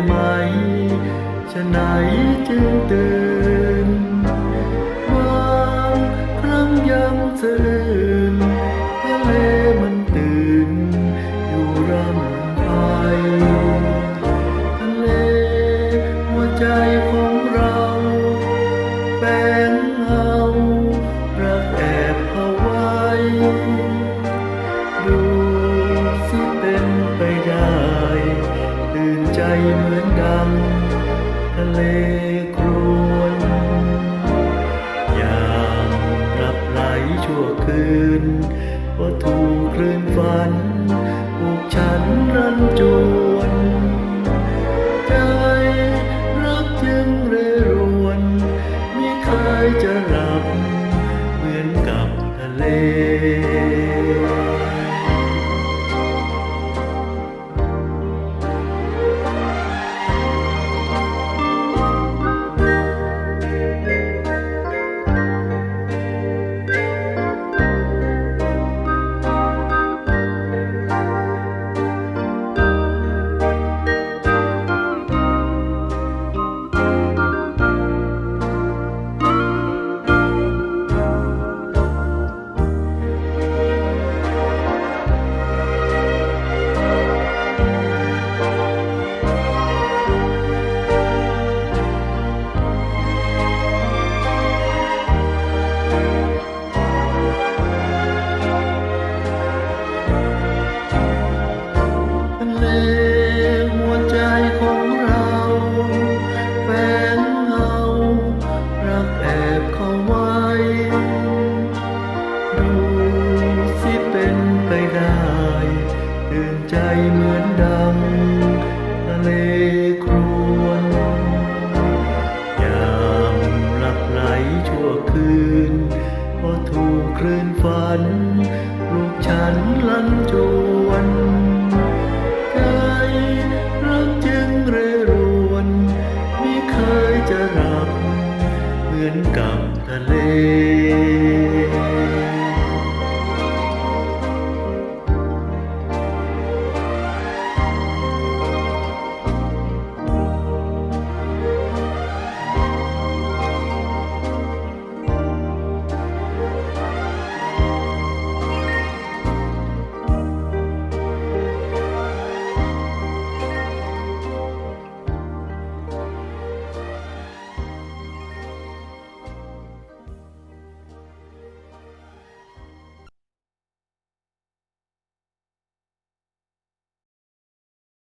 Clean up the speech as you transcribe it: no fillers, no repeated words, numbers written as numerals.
ไหมฉะไหนจึงตื่นบางครั้งยังสะอื้นทะเลมันตื่นอยู่รำไปทะเลหัวใจของเราแฝงเงารักแอบเอาไว้ดูสิเป็นไปได้ตื่นใจเหมือนดังทะเลครวญยามหลับไหลชั่วคืนก็ถูกคลื่นฝันปลุกฉันรันจวนใจรักจึงเร่รวนมิเคยจะหลับเหมือนกับทะเลหัวใจของเราแฝงเงารักแอบเข้าไว้ดูสิเป็นไปได้ตื่นใจเหมือนดังทะเลครวญยามหลับไหลชั่วคืนก็ถูกคลื่นฝันปลุกฉันลันจวนรักจึงเร่รวนมิเคยจะหลับเหมือนกับทะเล